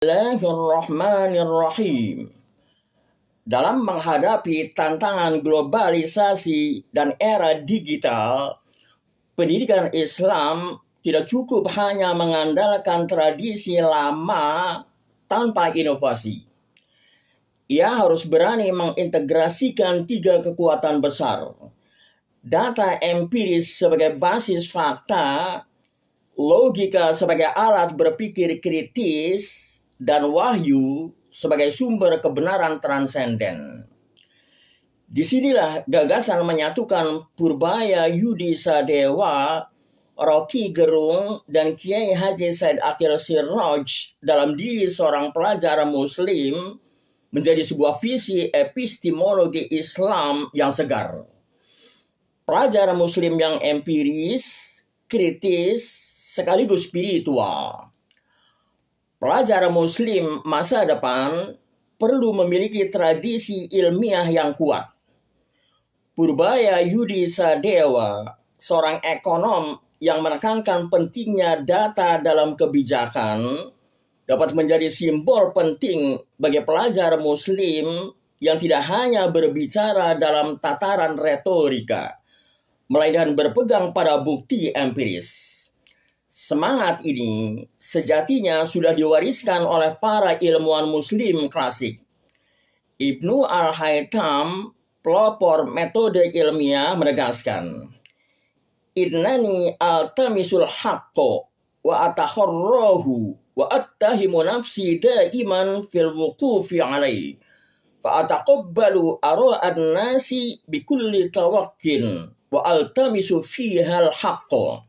Bismillahirrahmanirrahim. Dalam menghadapi tantangan globalisasi dan era digital, pendidikan Islam tidak cukup hanya mengandalkan tradisi lama tanpa inovasi. Ia harus berani mengintegrasikan tiga kekuatan besar: data empiris sebagai basis fakta, logika sebagai alat berpikir kritis, dan wahyu sebagai sumber kebenaran transenden. Disinilah gagasan menyatukan Purbaya Yudi Sadewa, Rocky Gerung, dan Kiai Haji Said Akil Siraj dalam diri seorang pelajar muslim menjadi sebuah visi epistemologi Islam yang segar. Pelajar muslim yang empiris, kritis, sekaligus spiritual. Pelajar muslim masa depan perlu memiliki tradisi ilmiah yang kuat. Purbaya Yudi Sadewa, seorang ekonom yang menekankan pentingnya data dalam kebijakan, dapat menjadi simbol penting bagi pelajar muslim yang tidak hanya berbicara dalam tataran retorika, melainkan berpegang pada bukti empiris. Semangat ini sejatinya sudah diwariskan oleh para ilmuwan muslim klasik. Ibnu al-Haytham, pelopor metode ilmiah, menegaskan, "Innani altamisul haqqo wa atakharrahu wa attahimu nafsi daiman fil wuqufi alaihi fa ataqabbalu ara'an nasi bikulli tawakkin wa altamisu fihal haqqo."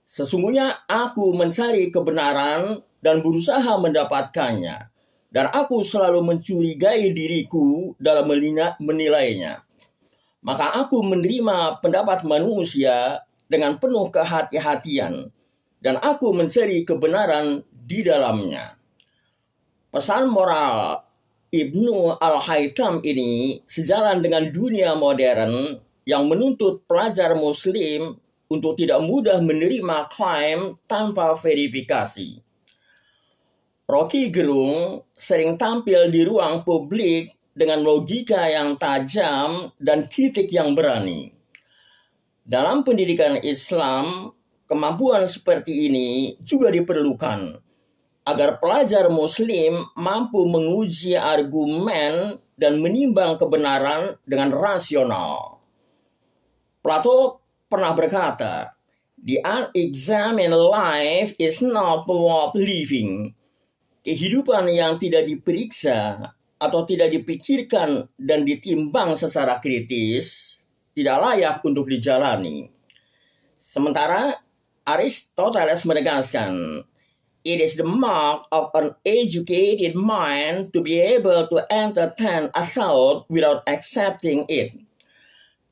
Sesungguhnya aku mencari kebenaran dan berusaha mendapatkannya, dan aku selalu mencurigai diriku dalam menilainya. Maka aku menerima pendapat manusia dengan penuh kehati-hatian, dan aku mencari kebenaran di dalamnya. Pesan moral Ibnu al-Haytham ini sejalan dengan dunia modern yang menuntut pelajar muslim untuk tidak mudah menerima klaim tanpa verifikasi. Rocky Gerung sering tampil di ruang publik dengan logika yang tajam dan kritik yang berani. Dalam pendidikan Islam, kemampuan seperti ini juga diperlukan agar pelajar muslim mampu menguji argumen dan menimbang kebenaran dengan rasional. Plato pernah berkata, "The unexamined life is not worth living." Kehidupan yang tidak diperiksa atau tidak dipikirkan dan ditimbang secara kritis tidak layak untuk dijalani. Sementara Aristoteles menegaskan, "It is the mark of an educated mind to be able to entertain a thought without accepting it."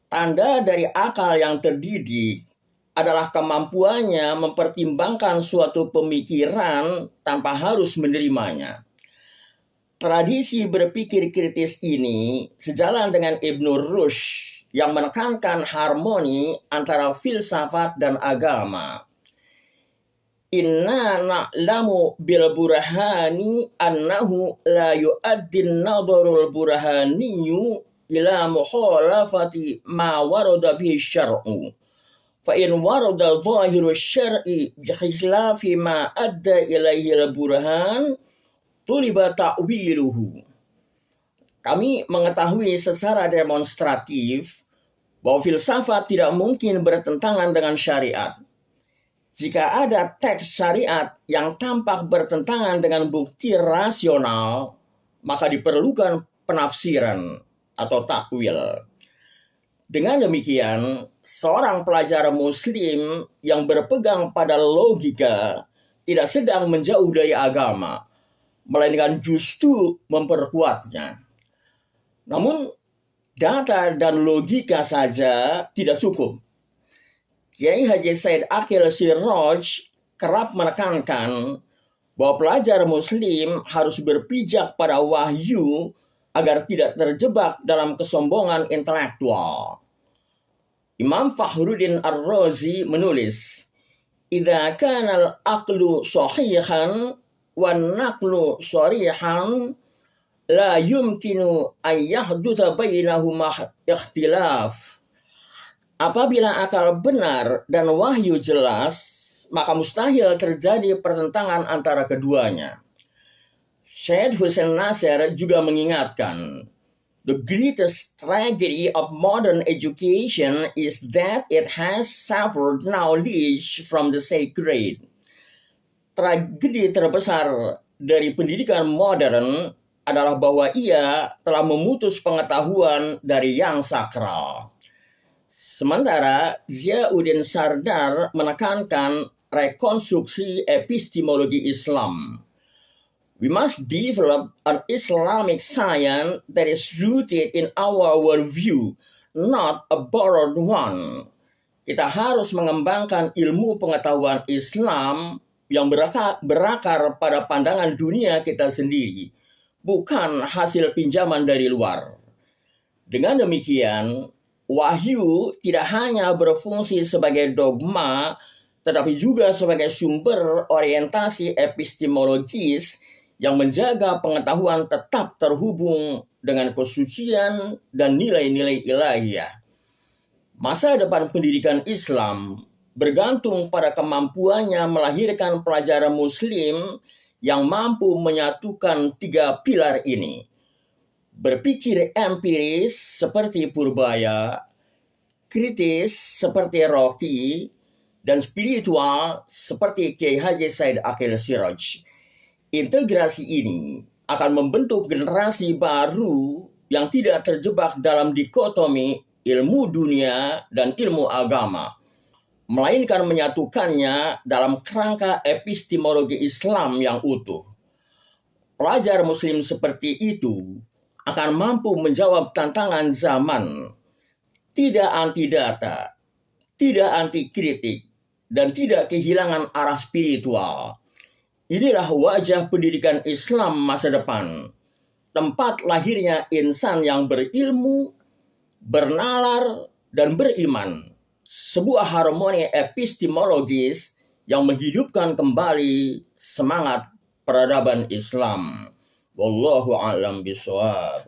Tanda dari akal yang terdidik adalah kemampuannya mempertimbangkan suatu pemikiran tanpa harus menerimanya. Tradisi berpikir kritis ini sejalan dengan Ibnu Rushd yang menekankan harmoni antara filsafat dan agama. "Inna na'lamu bil burhani annahu la yu'addin nadharul burhaniyu ila mukhalafati ma warada bihi syar'u. Fa in warada zahiru syar'i bi khilafi ma adda ilaihi al-burhan, tuliba ta'wiluhu." Kami mengetahui secara demonstratif bahwa filsafat tidak mungkin bertentangan dengan syariat. Jika ada teks syariat yang tampak bertentangan dengan bukti rasional, maka diperlukan penafsiran atau takwil. Dengan demikian, seorang pelajar muslim yang berpegang pada logika tidak sedang menjauh dari agama, melainkan justru memperkuatnya. Namun, data dan logika saja tidak cukup. Kiai Haji Said Akil Siraj kerap menekankan bahwa pelajar muslim harus berpijak pada wahyu agar tidak terjebak dalam kesombongan intelektual. Imam Fakhruddin Ar-Razi menulis, "Idza kana al-aqlu sahihan wan naqlu sharihan la yumkinu an yahdutha bainahuma ikhtilaf. Apabila akal benar dan wahyu jelas, maka mustahil terjadi pertentangan antara keduanya. Syed Hussein Nasr juga mengingatkan, the greatest tragedy of modern education is that it has suffered knowledge from the sacred. Tragedi terbesar dari pendidikan modern adalah bahwa ia telah memutus pengetahuan dari yang sakral. Sementara Ziauddin Sardar menekankan rekonstruksi epistemologi Islam. We must develop an Islamic science that is rooted in our worldview, not a borrowed one. Kita harus mengembangkan ilmu pengetahuan Islam yang berakar pada pandangan dunia kita sendiri, bukan hasil pinjaman dari luar. Dengan demikian, wahyu tidak hanya berfungsi sebagai dogma, tetapi juga sebagai sumber orientasi epistemologis yang menjaga pengetahuan tetap terhubung dengan kesucian dan nilai-nilai ilahiyah. Masa depan pendidikan Islam bergantung pada kemampuannya melahirkan pelajar muslim yang mampu menyatukan tiga pilar ini. Berpikir empiris seperti Purbaya, kritis seperti Rocky, dan spiritual seperti Kiai Haji Said Akil Siraj. Integrasi ini akan membentuk generasi baru yang tidak terjebak dalam dikotomi ilmu dunia dan ilmu agama, melainkan menyatukannya dalam kerangka epistemologi Islam yang utuh. Pelajar muslim seperti itu akan mampu menjawab tantangan zaman, tidak anti data, tidak anti kritik, dan tidak kehilangan arah spiritual. Inilah wajah pendidikan Islam masa depan, tempat lahirnya insan yang berilmu, bernalar, dan beriman. Sebuah harmoni epistemologis yang menghidupkan kembali semangat peradaban Islam. Wallahu a'lam bishawab.